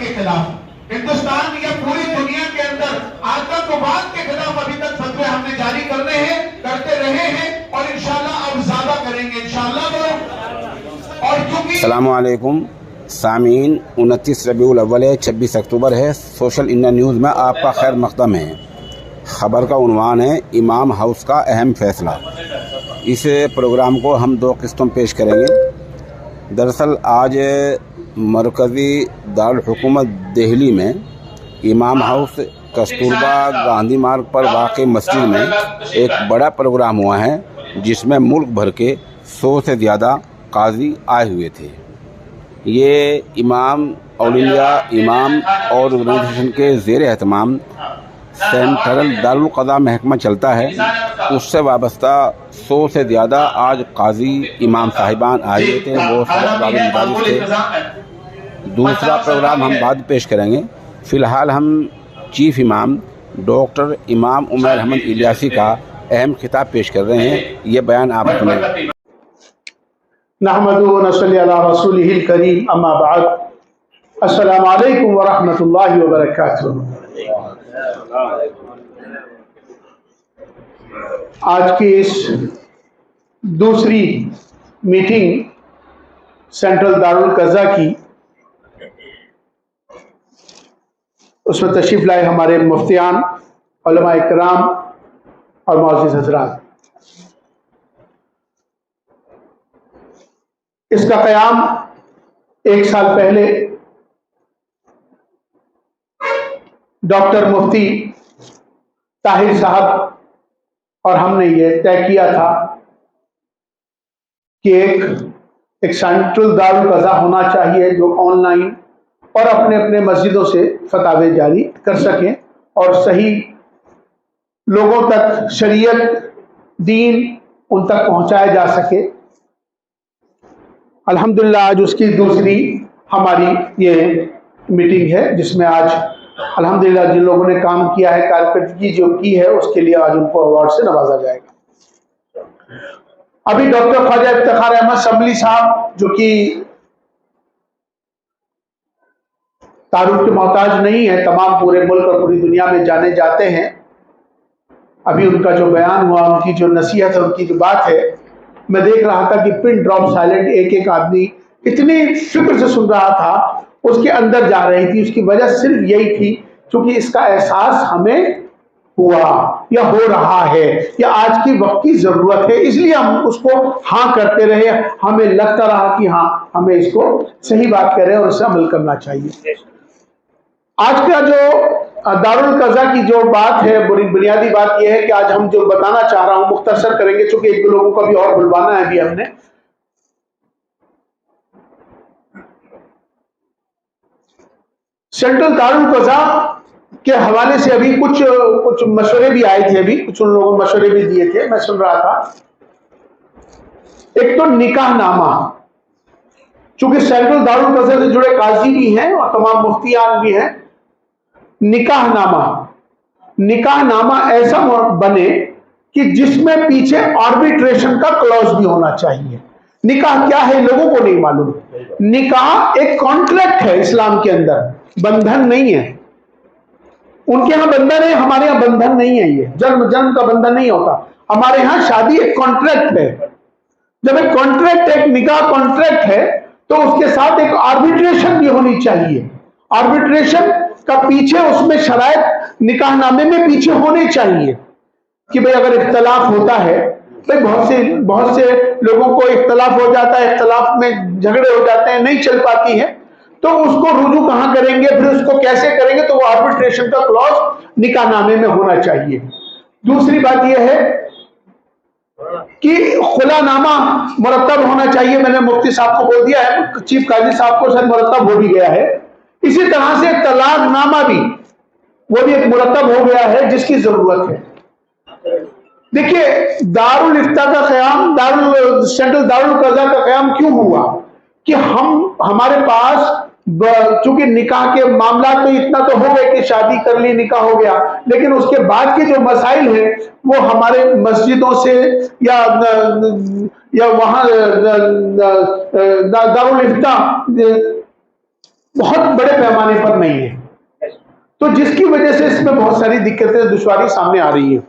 کے خلاف، ہندوستان یا پوری دنیا کے اندر آتنکواد کے خلاف ابھی تک فتوے ہم نے جاری کرتے رہے ہیں اور انشاءاللہ اب زیادہ کریں گے انشاءاللہ۔ اور کیونکہ السلام علیکم سامعین، 29 ربیع الاول ہے، 26 اکتوبر ہے۔ سوشل انڈیا نیوز میں آپ کا خیر مقدم ہے۔ خبر کا عنوان ہے امام ہاؤس کا اہم فیصلہ۔ اس پروگرام کو ہم 2 قسطوں میں پیش کریں گے۔ دراصل آج مرکزی دارالحکومت دہلی میں امام ہاؤس کستوربا گاندھی مارگ پر واقع مسجد میں ایک بڑا پروگرام ہوا ہے، جس میں ملک بھر کے 100 سے زیادہ قاضی آئے ہوئے تھے۔ یہ امام اولیاء امام آرگنائزیشن کے زیر اہتمام سینٹرل دارالقضاء محکمہ چلتا ہے، اس سے وابستہ 100 سے زیادہ آج قاضی امام صاحبان آئے ہوئے تھے، وہ سب مدارس تھے۔ دوسرا پروگرام ہم بعد پیش کریں گے۔ فی الحال ہم چیف امام ڈاکٹر امام عمیر احمد الیاسی کا اہم خطاب پیش کر رہے ہیں، یہ بیان آپ سنیں۔ نحمدہ و نصلی علی رسولہ الکریم، اما بعد، السلام علیکم ورحمۃ اللہ وبرکاتہ۔ آج کی اس دوسری میٹنگ سینٹرل دارالقضاء کی، اس میں تشریف لائے ہمارے مفتیان، علماء کرام اور معزز حضرات۔ اس کا قیام 1 سال پہلے ڈاکٹر مفتی طاہر صاحب اور ہم نے یہ طے کیا تھا کہ ایک سینٹرل دارالقضاء ہونا چاہیے جو آن لائن اور اپنے اپنے مسجدوں سے فتاوے جاری کر سکیں اور صحیح لوگوں تک شریعت دین ان تک پہنچایا جا سکے۔ الحمدللہ آج اس کی دوسری ہماری یہ میٹنگ ہے، جس میں آج الحمدللہ جن لوگوں نے کام کیا ہے، کارکردگی جو کی ہے، اس کے لیے آج ان کو ایوارڈ سے نوازا جائے گا۔ ابھی ڈاکٹر خواجہ افتخار احمد شملی صاحب، جو کہ تعارف کے محتاج نہیں ہے، تمام پورے ملک اور پوری دنیا میں جانے جاتے ہیں، ابھی ان کا جو بیان ہوا، ان کی جو نصیحت ہے، ان کی جو بات ہے، میں دیکھ رہا تھا کہ پن ڈراپ سائلنٹ ایک آدمی اتنی فکر سے سن رہا تھا، اس کے اندر جا رہی تھی۔ اس کی وجہ صرف یہی تھی کیونکہ اس کا احساس ہمیں ہوا یا ہو رہا ہے یا آج کی وقت کی ضرورت ہے، اس لیے ہم اس کو ہاں کرتے رہے، ہمیں لگتا رہا کہ ہاں ہمیں اس کو صحیح بات کر رہے ہیں اور اس سے عمل کرنا چاہیے۔ آج کا جو دارالقضاء کی جو بات ہے، بنیادی بات یہ ہے کہ آج ہم جو بتانا چاہ رہا ہوں مختصر کریں گے، چونکہ 1-2 لوگوں کو بھی اور بلوانا ہے ابھی ہم نے۔ سینٹرل دارالقضاء کے حوالے سے ابھی کچھ مشورے بھی آئے تھے، ابھی کچھ ان لوگوں نے مشورے بھی دیے تھے، میں سن رہا تھا۔ ایک تو نکاح نامہ، چونکہ سینٹرل دارالقضاء سے جڑے قاضی بھی ہیں اور تمام مفتیان بھی ہیں، نکاح نامہ ایسا بنے کہ جس میں پیچھے آربیٹریشن کا کلوز بھی ہونا چاہیے۔ نکاح کیا ہے لوگوں کو نہیں معلوم۔ نکاح ایک کانٹریکٹ ہے اسلام کے اندر، بندھن نہیں ہے۔ ان کے ہاں بندھن ہے، ہمارے ہاں بندھن نہیں ہے۔ یہ جنم کا بندھن نہیں ہوتا، ہمارے ہاں شادی ایک کانٹریکٹ ہے۔ جب ایک کانٹریکٹ، ایک نکاح کانٹریکٹ ہے تو اس کے ساتھ ایک آربیٹریشن بھی ہونی چاہیے۔ آربیٹریشن کا پیچھے اس میں شرائط نکاح نامے میں پیچھے ہونے چاہیے کہ بھئی اگر اختلاف ہوتا ہے، بہت سے لوگوں کو اختلاف ہو جاتا ہے، اختلاف میں جھگڑے ہو جاتے ہیں، نہیں چل پاتی ہے، تو اس کو رجوع کہاں کریں گے، پھر اس کو کیسے کریں گے، تو وہ آربیٹریشن کا کلوز نکاح نامے میں ہونا چاہیے۔ دوسری بات یہ ہے کہ خلا نامہ مرتب ہونا چاہیے۔ میں نے مفتی صاحب کو بول دیا ہے، چیف قاضی صاحب کو شاید مرتب ہو بھی گیا ہے۔ اسی طرح سے طلاق نامہ بھی، وہ بھی ایک مرتب ہو گیا ہے جس کی ضرورت ہے۔ دیکھیے دارالفتاء کا قیام، سینٹرل دارالقضاء کا قیام کیوں ہوا کہ ہمارے پاس چونکہ نکاح کے معاملات تو اتنا تو ہو گئے کہ شادی کر لی، نکاح ہو گیا، لیکن اس کے بعد کے جو مسائل ہیں وہ ہمارے مسجدوں سے یا وہاں دارالفتاء बहुत बड़े पैमाने पर नहीं है, तो जिसकी वजह से इसमें बहुत सारी दिक्कतें, दुश्वारी सामने आ रही है।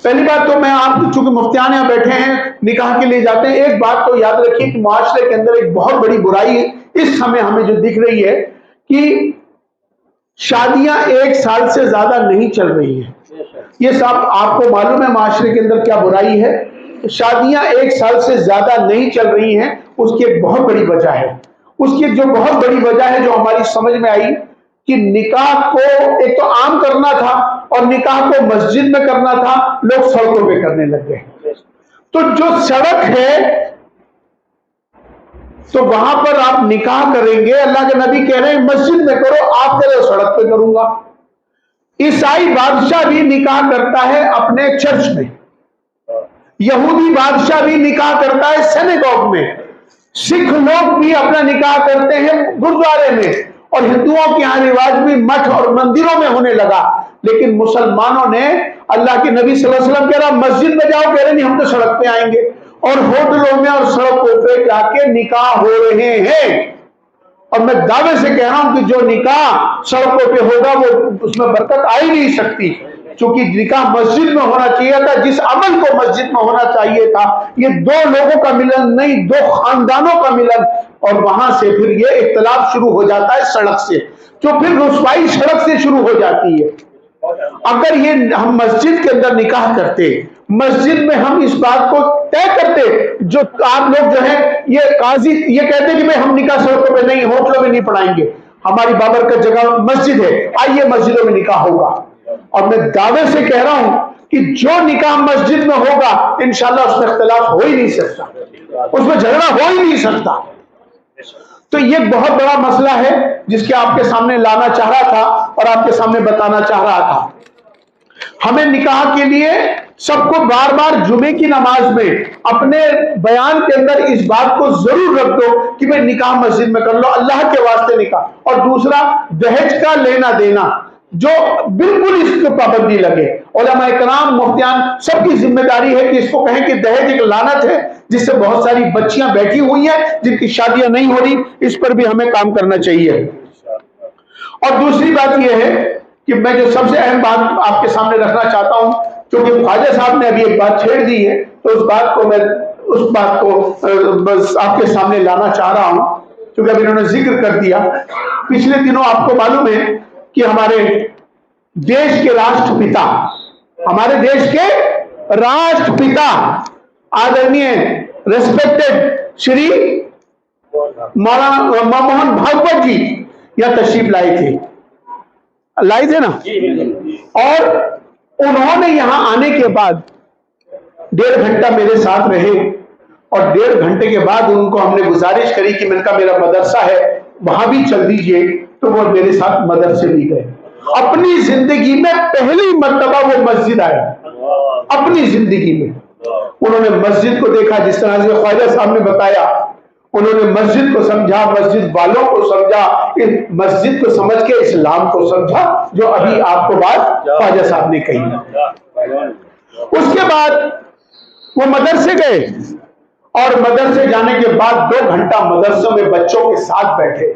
पहली बात तो मैं आप, चूंकि मुफ्तियान यहाँ बैठे हैं, निकाह के लिए जाते हैं, एक बात तो याद रखिए कि मुआशरे के अंदर एक बहुत बड़ी बुराई इस समय हमें जो दिख रही है कि शादियां 1 साल से ज्यादा नहीं चल रही हैं। ये सब आपको मालूम है मुआशरे के अंदर क्या बुराई है। शादियां 1 साल से ज्यादा नहीं चल रही हैं, उसकी एक बहुत बड़ी वजह है। उसकी एक जो बहुत बड़ी वजह है जो हमारी समझ में आई कि निकाह को एक तो आम करना था और निकाह को मस्जिद में करना था, लोग सड़कों पे करने लग गए। तो जो सड़क है तो वहां पर आप निकाह करेंगे, अल्लाह के नबी कह रहे हैं मस्जिद में करो, आप कह रहे हो सड़क पे करूंगा। ईसाई बादशाह भी निकाह करता है अपने चर्च में, यहूदी बादशाह भी निकाह करता है सिनेगॉग में, सिख लोग भी अपना निकाह करते हैं गुरुद्वारे में, और हिंदुओं के यहाँ रिवाज भी मठ और मंदिरों में होने लगा। लेकिन मुसलमानों ने, अल्लाह के नबी सल्लल्लाहु अलैहि वसल्लम कह रहा मस्जिद में जाओ, कह रहे नहीं हम तो सड़क पे आएंगे, और होटलों में और सड़कों पे जाके निकाह हो रहे हैं। और मैं दावे से कह रहा हूं कि जो निकाह सड़कों पे होगा वो उसमें बरकत आ ही नहीं सकती, क्योंकि निकाह मस्जिद में होना चाहिए था। जिस अमल को मस्जिद में होना चाहिए था, ये 2 लोगों का मिलन नहीं, 2 खानदानों का मिलन, और वहां से फिर ये इख्तिलाफ शुरू हो जाता है सड़क से, जो फिर रुसवाई सड़क से शुरू हो जाती है। अगर ये हम मस्जिद के अंदर निकाह करते, मस्जिद में हम इस बात को तय करते, जो आप लोग जो है ये काजी ये कहते कि भाई हम निकाह सड़कों में नहीं, होटलों में नहीं पढ़ाएंगे, हमारी बाबरकत जगह मस्जिद है, आइए मस्जिदों में निकाह होगा। और मैं दावे से कह रहा हूं कि जो निकाह मस्जिद में होगा इंशाल्लाह उसमें इख्तिलाफ हो ही नहीं सकता, उसमें झगड़ा हो ही नहीं सकता। तो ये बहुत बड़ा मसला है जिसके आपके सामने लाना चाह रहा था और आपके सामने बताना चाह रहा था। हमें निकाह के लिए सबको बार बार जुमे की नमाज में अपने बयान के अंदर इस बात को जरूर रख दो कि भाई निकाह मस्जिद में कर लो, अल्लाह के वास्ते निकाह। और दूसरा, दहेज का लेना देना जो बिल्कुल इसको पाबंदी लगे। उलमा इकराम, मुफ्तियान, सबकी जिम्मेदारी है कि इसको कहें कि दहेज एक लानत है जिससे बहुत सारी बच्चियां बैठी हुई हैं जिनकी शादियां नहीं हो रही, इस पर भी हमें काम करना चाहिए। और दूसरी बात यह है कि मैं जो सबसे अहम बात आपके सामने रखना चाहता हूं, क्योंकि ख्वाजा साहब ने अभी एक बात छेड़ दी है, तो उस बात को बस आपके सामने लाना चाह रहा हूं, क्योंकि अभी इन्होंने जिक्र कर दिया। पिछले दिनों आपको मालूम है कि हमारे देश के राष्ट्रपिता, हमारे देश के राष्ट्रपिता आदरणीय रेस्पेक्टेड श्री मौलाना मोहन भागवत जी यह तशरीफ लाए थे ना, और उन्होंने यहां आने के बाद 1.5 घंटा मेरे साथ रहे, और 1.5 घंटे के बाद उनको हमने गुजारिश करी कि मेरा मदरसा है वहां भी चल दीजिए, तो वो मेरे साथ मदरसे भी गए। अपनी जिंदगी में पहली मर्तबा वो मस्जिद आए, अपनी जिंदगी में उन्होंने मस्जिद को देखा, जिस तरह से ख्वाजा साहब ने बताया, उन्होंने मस्जिद को समझा, मस्जिद वालों को समझा, इस मस्जिद को समझ के इस्लाम को समझा, जो अभी आपको बात ख्वाजा साहब ने कही। उसके बाद वो मदरसे गए, और मदरसे जाने के बाद 2 घंटा मदरसों में बच्चों के साथ बैठे।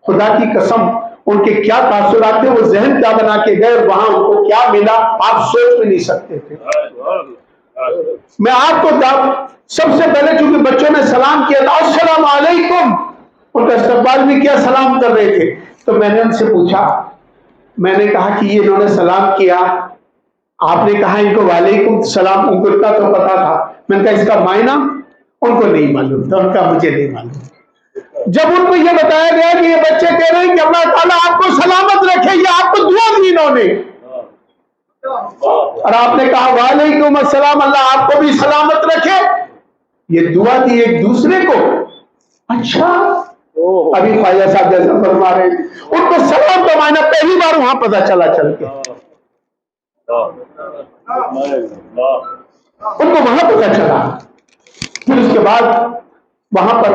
खुदा की कसम, उनके क्या तासुरात थे, वो जहन क्या बना के गए, और वहां उनको क्या मिला आप सोच भी नहीं सकते थे। मैं आपको सबसे पहले, चूंकि बच्चों ने सलाम किया था, अस्सलाम वालेकुम, उनका इस्तकबाल भी किया, सलाम कर रहे थे, तो मैंने उनसे पूछा, मैंने कहा कि ये इन्होंने सलाम किया, आपने कहा इनको वालेकुम सलाम, उनको इतना तो पता था। मैंने कहा इसका मायना उनको नहीं मालूम था, उनका मुझे नहीं मालूम। जब उनको ये बताया गया कि ये बच्चे कह रहे हैं कि अल्लाह ताला आपको सलामत रखे, ये आपको दुआ दी इन्होंने, और आपने कहा वालेकुम अस्सलाम, अल्लाह आपको भी सलामत रखे, ये दुआ दी एक दूसरे को। अच्छा, अभी ख्वाजा साहब जैसा फरमा रहे हैं, उनको सलाम का मायना पहली बार वहां पता चला चल के, उनको वहां पता चला। फिर उसके बाद वहां पर,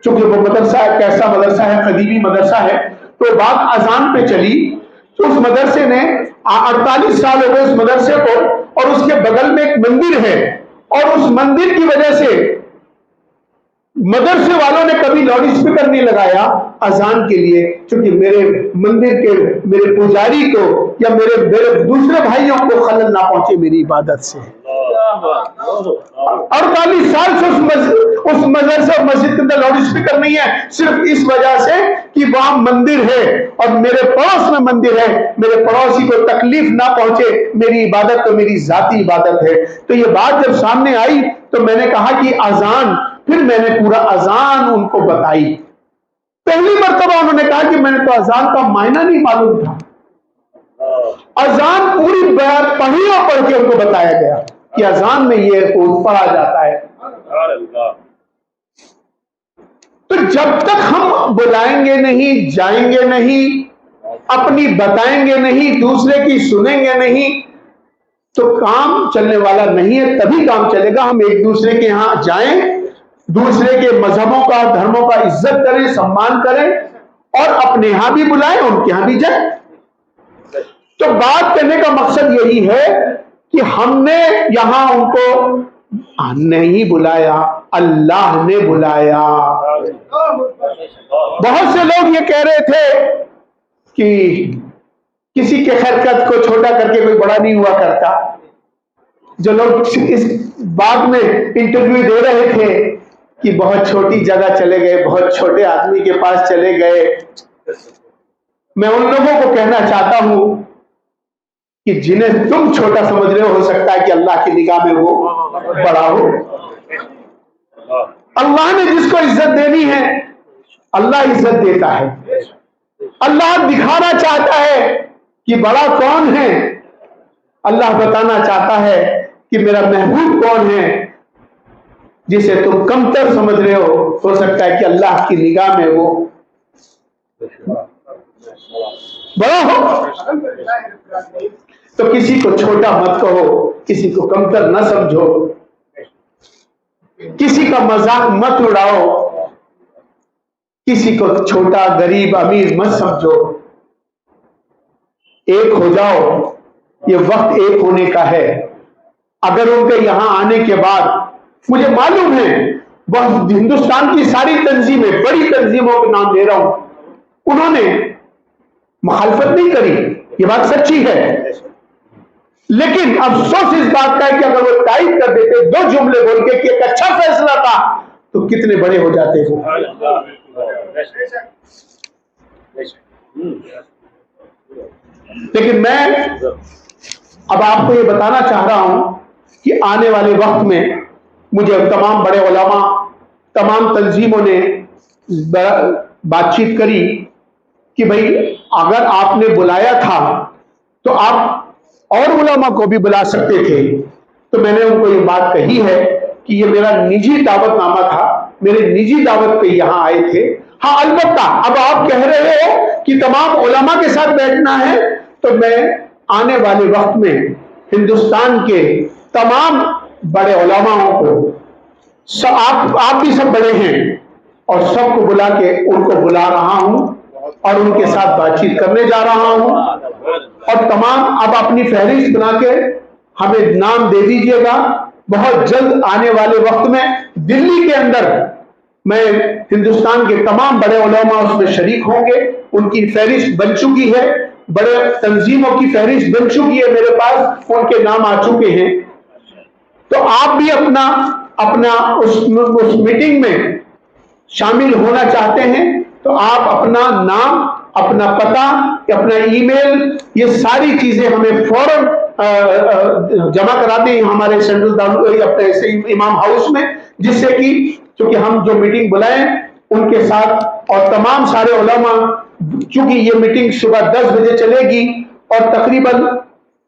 चूंकि वो मदरसा कैसा मदरसा है, कदीमी मदरसा है, तो बात अजान पे चली, तो उस मदरसे ने 48 साल हो गए उस मदरसे को, और उसके बगल में एक मंदिर है, और उस मंदिर की वजह से मदरसे वालों ने कभी लाउड स्पीकर नहीं लगाया अजान के लिए, क्योंकि मेरे मंदिर के मेरे पुजारी को या मेरे दूसरे भाइयों को खलल ना पहुंचे मेरी इबादत से। 48 साल से उस मदरसे और मस्जिद के अंदर लाउड स्पीकर नहीं है, सिर्फ इस वजह से कि वहां मंदिर है और मेरे पड़ोस में मंदिर है, मेरे पड़ोसी को तकलीफ ना पहुंचे, मेरी इबादत तो मेरी जाती इबादत है। तो ये बात जब सामने आई तो मैंने कहा कि अजान, फिर मैंने पूरा अजान उनको बताई। पहली मर्तबा उन्होंने कहा कि मैंने तो अजान का मायना नहीं मालूम था। अजान पूरी बात पढ़ी और पढ़ के उनको बताया गया कि अजान में ये पढ़ा जाता है। तो जब तक हम बुलाएंगे नहीं, जाएंगे नहीं, अपनी बताएंगे नहीं, दूसरे की सुनेंगे नहीं, तो काम चलने वाला नहीं है। तभी काम चलेगा हम एक दूसरे के यहां जाएं, दूसरे के मजहबों का, धर्मों का इज्जत करें, सम्मान करें और अपने यहां भी बुलाएं, उनके यहां भी जाएं। तो बात करने का मकसद यही है कि हमने यहां उनको नहीं बुलाया, अल्लाह ने बुलाया। बहुत से लोग ये कह रहे थे कि किसी के हरकत को छोटा करके कोई बड़ा नहीं हुआ करता। जो लोग इस बात में इंटरव्यू दे रहे थे कि बहुत छोटी जगह चले गए, बहुत छोटे आदमी के पास चले गए, मैं उन लोगों को कहना चाहता हूं कि जिन्हें तुम छोटा समझ रहे हो सकता है कि अल्लाह की निगाह में वो बड़ा हो। अल्लाह ने जिसको इज्जत देनी है अल्लाह इज्जत देता है। अल्लाह दिखाना चाहता है कि बड़ा कौन है, अल्लाह बताना चाहता है कि मेरा महबूब कौन है। जिसे तुम कमतर समझ रहे हो सकता है कि अल्लाह की निगाह में वो बड़ा हो। तो किसी को छोटा मत कहो, किसी को कमतर न समझो, किसी का मजाक मत उड़ाओ, किसी को छोटा, गरीब, अमीर मत समझो। एक हो जाओ, ये वक्त एक होने का है। अगर उनके यहां आने के बाद, मुझे मालूम है बहुत हिंदुस्तान की सारी तंजीमें, बड़ी तंजीमों के नाम ले रहा हूं, उन्होंने मुखालफत नहीं करी, ये बात सच्ची है। लेकिन अफसोस इस बात का है कि अगर वो टाइप कर देते दो जुमले बोल के कि एक अच्छा फैसला था, तो कितने बड़े हो जाते वो। लेकिन मैं अब आपको ये बताना चाह रहा हूं कि आने वाले वक्त में मुझे तमाम बड़े उलमा, तमाम तंजीमों ने बातचीत करी कि भाई अगर आपने बुलाया था तो आप और उलमा को भी बुला सकते थे। तो मैंने उनको ये बात कही है कि ये मेरा निजी दावतनामा था, मेरे निजी दावत पे यहाँ आए थे। हाँ, अलबत्ता अब आप कह रहे हो कि तमाम उलमा के साथ बैठना है, तो मैं आने वाले वक्त में हिंदुस्तान के तमाम बड़े उलमाओं को, आप भी सब बड़े हैं, और सबको बुला के उनको बुला रहा हूं और उनके साथ बातचीत करने जा रहा हूं। और तमाम अब अपनी फहरिस्त बना के हमें नाम दे दीजिएगा। बहुत जल्द आने वाले वक्त में दिल्ली के अंदर मैं हिंदुस्तान के तमाम बड़े उलमा उसमें शरीक होंगे। उनकी फहरिस्त बन चुकी है, बड़े तंजीमों की फहरिस्त बन चुकी है मेरे पास, उनके नाम आ चुके हैं। तो आप भी अपना उस मीटिंग में शामिल होना चाहते हैं तो आप अपना नाम, अपना पता, अपना ईमेल, ये सारी चीजें हमें फौरन जमा करा दें हमारे सेंट्रल अपने इमाम हाउस में, जिससे कि चूंकि हम जो मीटिंग बुलाएं उनके साथ और तमाम सारे उलमा, चूंकि ये मीटिंग सुबह 10 बजे चलेगी और तकरीबन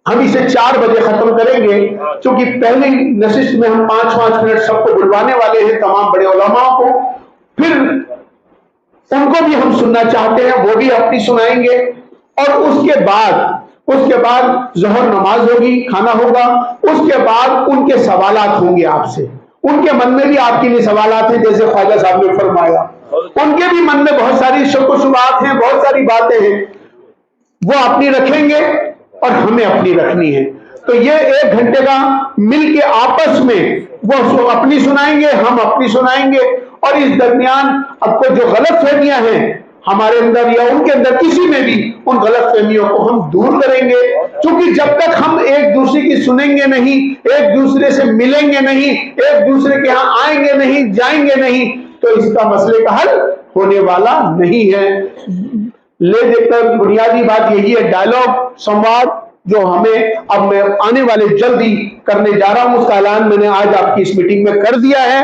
हम इसे 4 बजे खत्म करेंगे, क्योंकि पहली नशिस्त में हम 5-5 मिनट सबको बुलवाने वाले हैं, तमाम बड़े उलमाओं को। फिर उनको भी हम सुनना चाहते हैं, वो भी अपनी सुनाएंगे। और उसके बाद ज़ोहर नमाज होगी, खाना होगा। उसके बाद उनके सवालात होंगे आपसे। उनके मन में भी आपके लिए सवालात हैं, जैसे ख्वाजा साहब ने फरमाया। उनके भी मन में बहुत सारी शक व शुबहात हैं, बहुत सारी बातें हैं, वो अपनी रखेंगे और हमें अपनी रखनी है। तो ये 1 घंटे का मिल के आपस में वो अपनी सुनाएंगे, हम अपनी सुनाएंगे, اور اس درمیان اب کو جو غلط فہمیاں ہیں ہمارے اندر یا ان کے اندر کسی میں بھی، ان غلط فہمیوں کو ہم دور کریں گے، کیونکہ جب تک ہم ایک دوسرے کی سنیں گے نہیں، ایک دوسرے سے ملیں گے نہیں، ایک دوسرے کے ہاں آئیں گے نہیں، جائیں گے نہیں، تو اس کا مسئلے کا حل ہونے والا نہیں ہے۔ لے دے کر بنیادی بات یہی ہے، ڈائلاگ، سمواد جو ہمیں اب میں آنے والے جلدی کرنے جا رہا ہوں، اس کا اعلان میں نے آج آپ کی اس میٹنگ میں کر دیا ہے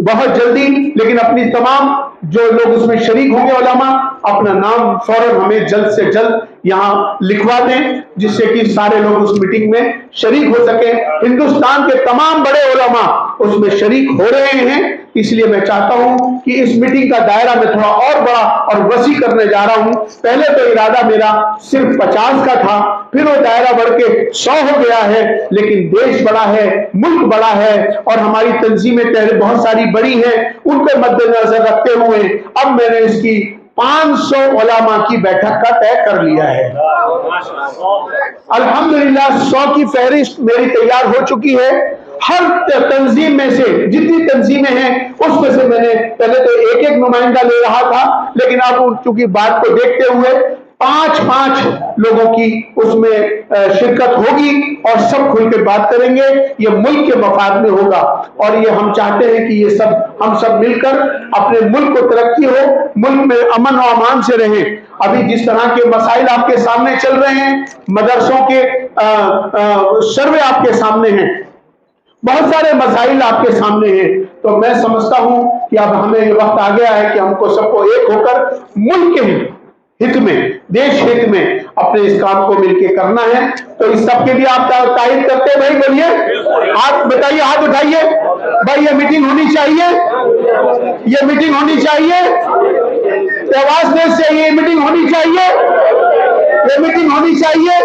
بہت جلدی، لیکن اپنی تمام جو لوگ اس میں شریک ہوں گے علماء، اپنا نام فوراً ہمیں جلد سے جلد یہاں لکھوا دیں، جس سے کہ سارے لوگ اس میٹنگ میں شریک ہو سکیں۔ ہندوستان کے تمام بڑے علماء اس میں شریک ہو رہے ہیں، اس لیے میں چاہتا ہوں کہ اس میٹنگ کا دائرہ میں تھوڑا اور بڑا اور وسیع کرنے جا رہا ہوں۔ پہلے تو ارادہ میرا صرف 50 کا تھا، پھر وہ دائرہ بڑھ کے 100 ہو گیا ہے، لیکن دیش بڑا ہے، ملک بڑا ہے، اور ہماری تنظیمیں بہت ساری بڑی ہیں، ان کو مد نظر رکھتے ہوئے اب میں نے اس کی 500 علماء کی بیٹھک کا طے کر لیا ہے۔ الحمدللہ 100 کی فہرست میری تیار ہو چکی ہے۔ ہر تنظیم میں سے جتنی تنظیمیں ہیں اس میں سے میں نے پہلے تو ایک ایک نمائندہ لے رہا تھا، لیکن اب چونکہ بات کو دیکھتے ہوئے 5 لوگوں کی اس میں شرکت ہوگی اور سب کھل کے بات کریں گے۔ یہ ملک کے مفاد میں ہوگا، اور یہ ہم چاہتے ہیں کہ یہ ہم سب مل کر اپنے ملک کو ترقی ہو، ملک میں امن و امان سے رہیں۔ ابھی جس طرح کے مسائل آپ کے سامنے چل رہے ہیں، مدرسوں کے سروے آپ کے سامنے ہیں، بہت سارے مسائل آپ کے سامنے ہیں، تو میں سمجھتا ہوں کہ اب ہمیں یہ وقت آ گیا ہے کہ ہم کو سب کو ایک ہو کر ملک کے ہت میں، دیش ہت میں اپنے اس کام کو مل کے کرنا ہے۔ تو اس سب کے لیے آپ تائید کرتے ہیں بھائی؟ بولیے، ہاتھ بتائیے، ہاتھ اٹھائیے بھائی۔ یہ میٹنگ ہونی چاہیے، یہ میٹنگ ہونی چاہیے، آواز دے سے یہ میٹنگ ہونی چاہیے، یہ میٹنگ ہونی چاہیے،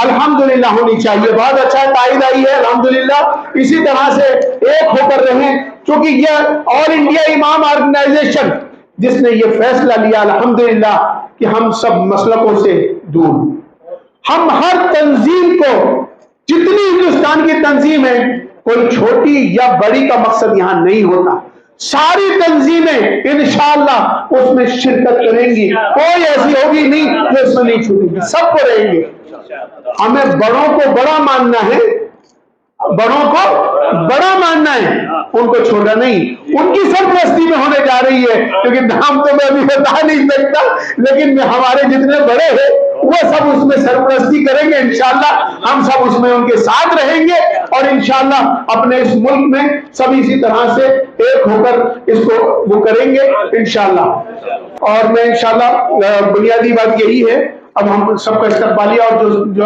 الحمدللہ ہونی چاہیے۔ بہت اچھا تائید آئی ہے، الحمدللہ۔ اسی طرح سے ایک ہو کر رہیں، چونکہ یہ آل انڈیا امام آرگنائزیشن جس نے یہ فیصلہ لیا الحمدللہ کہ ہم سب مسلکوں سے دور، ہم ہر تنظیم کو، جتنی ہندوستان کی تنظیم ہے، کوئی چھوٹی یا بڑی کا مقصد یہاں نہیں ہوتا، ساری تنظیمیں انشاءاللہ اس میں شرکت کریں گی، کوئی ایسی ہوگی نہیں جو اس میں نہیں چھوٹے گی، سب کو رہیں گے۔ ہمیں بڑوں کو بڑا ماننا ہے، بڑوں کو بڑا ماننا ہے، ان کو چھوٹا نہیں۔ ان کی سرپرستی میں ہونے جا رہی ہے، کیونکہ نام تو میں ابھی بتا نہیں سکتا، لیکن ہمارے جتنے بڑے ہیں وہ سب اس میں سرپرستی کریں گے انشاءاللہ۔ ہم سب اس میں ان کے ساتھ رہیں گے، اور انشاءاللہ اپنے اس ملک میں سب اسی طرح سے ایک ہو کر اس کو وہ کریں گے انشاءاللہ۔ اور میں انشاءاللہ بنیادی بات یہی ہے، اب ہم سب کا استقبالیہ اور جو